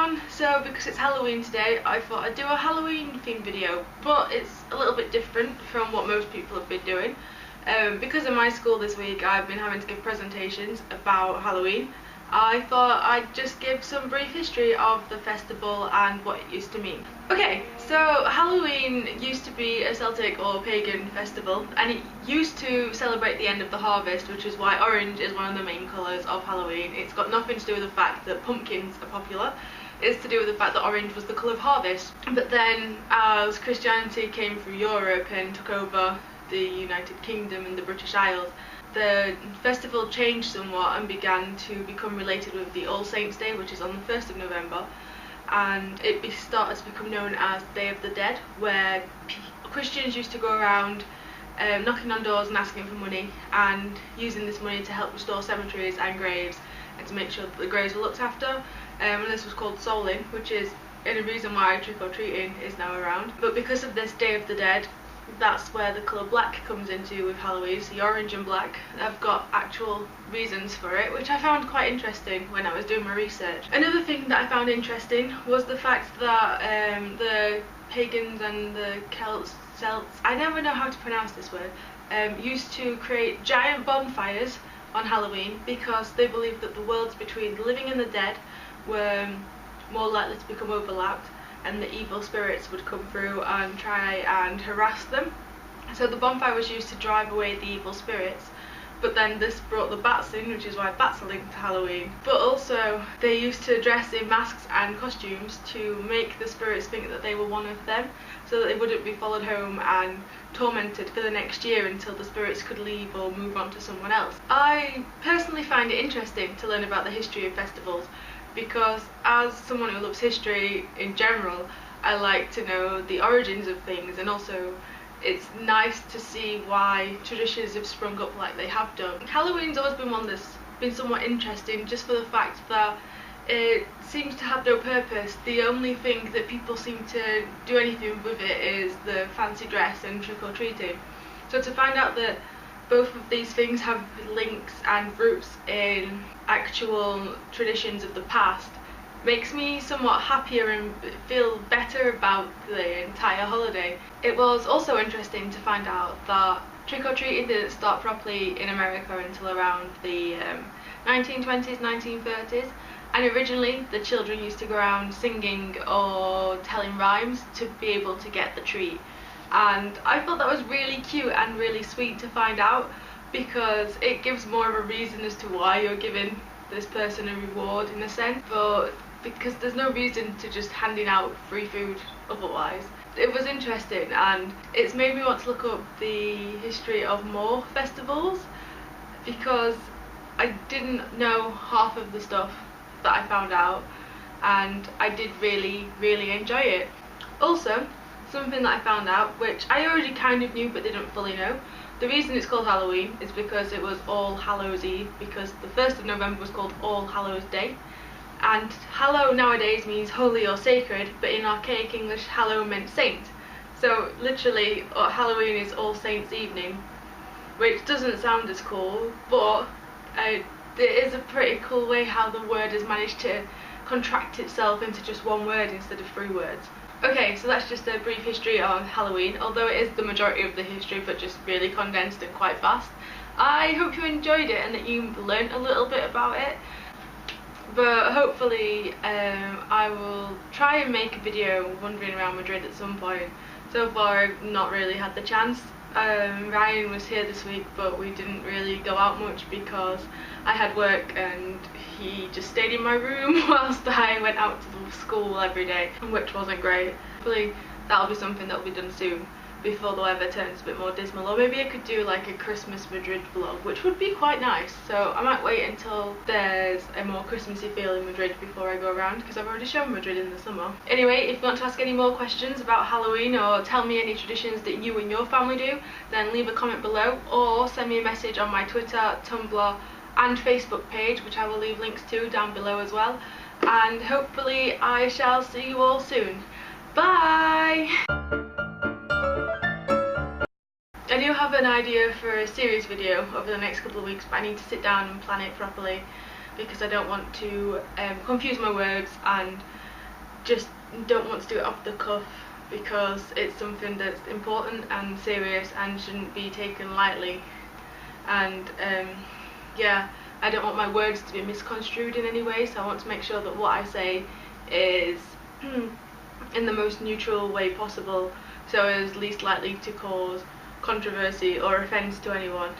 everyone, so because it's Halloween today I thought I'd do a Halloween themed video, but it's a little bit different from what most people have been doing. Because in my school this week I've been having to give presentations about Halloween. I thought I'd just give some brief history of the festival and what it used to mean. Okay, so Halloween used to be a Celtic or pagan festival, and it used to celebrate the end of the harvest, which is why orange is one of the main colours of Halloween. It's got nothing to do with the fact that pumpkins are popular. It's to do with the fact that orange was the colour of harvest. But then as Christianity came through Europe and took over the United Kingdom and the British Isles, the festival changed somewhat and began to become related with the All Saints' Day, which is on the 1st of November, and it started to become known as Day of the Dead, where Christians used to go around knocking on doors and asking for money, and using this money to help restore cemeteries and graves and to make sure that the graves were looked after. And this was called souling, which is a reason why trick-or-treating is now around. But because of this Day of the Dead, that's where the colour black comes into with Halloween. So the orange and black have got actual reasons for it, which I found quite interesting when I was doing my research. Another thing that I found interesting was the fact that the pagans and the Celts, I never know how to pronounce this word, used to create giant bonfires on Halloween because they believed that the worlds between the living and the dead were more likely to become overlapped, and the evil spirits would come through and try and harass them. So the bonfire was used to drive away the evil spirits, but then this brought the bats in, which is why bats are linked to Halloween. But also they used to dress in masks and costumes to make the spirits think that they were one of them, so that they wouldn't be followed home and tormented for the next year until the spirits could leave or move on to someone else. I personally find it interesting to learn about the history of festivals, because as someone who loves history in general, I like to know the origins of things, and also it's nice to see why traditions have sprung up like they have done. Halloween's always been one that's been somewhat interesting, just for the fact that it seems to have no purpose. The only thing that people seem to do anything with it is the fancy dress and trick-or-treating. So to find out that both of these things have links and roots in actual traditions of the past makes me somewhat happier and feel better about the entire holiday. It was also interesting to find out that trick-or-treating didn't start properly in America until around the 1920s, 1930s, and originally the children used to go around singing or telling rhymes to be able to get the treat. And I thought that was really cute and really sweet to find out, because it gives more of a reason as to why you're giving this person a reward in a sense, but because there's no reason to just handing out free food otherwise. It was interesting, and it's made me want to look up the history of more festivals, because I didn't know half of the stuff that I found out, and I did really enjoy it. Also, something that I found out, which I already kind of knew but didn't fully know, the reason it's called Halloween is because it was All Hallows Eve, because the 1st of November was called All Hallows Day. And hallow nowadays means holy or sacred, but in archaic English hallow meant saint. So literally Halloween is All Saints Evening, which doesn't sound as cool, but it is a pretty cool way how the word has managed to contract itself into just one word instead of 3 words. Okay, so that's just a brief history on Halloween, although it is the majority of the history but just really condensed and quite fast. I hope you enjoyed it and that you learnt a little bit about it, but hopefully I will try and make a video wandering around Madrid at some point. So far I've not really had the chance. Ryan was here this week, but we didn't really go out much because I had work and he just stayed in my room whilst I went out to the school every day, which wasn't great. Hopefully that'll be something that'll be done soon, before the weather turns a bit more dismal, or maybe I could do like a Christmas Madrid vlog, which would be quite nice. So I might wait until there's a more Christmassy feel in Madrid before I go around, because I've already shown Madrid in the summer. Anyway, if you want to ask any more questions about Halloween or tell me any traditions that you and your family do, then leave a comment below, or send me a message on my Twitter, Tumblr and Facebook page, which I will leave links to down below as well. And hopefully I shall see you all soon. Bye! I do have an idea for a series video over the next couple of weeks, but I need to sit down and plan it properly, because I don't want to confuse my words and just don't want to do it off the cuff, because it's something that's important and serious and shouldn't be taken lightly. And yeah, I don't want my words to be misconstrued in any way, so I want to make sure that what I say is in the most neutral way possible, so as least likely to cause controversy or offence to anyone.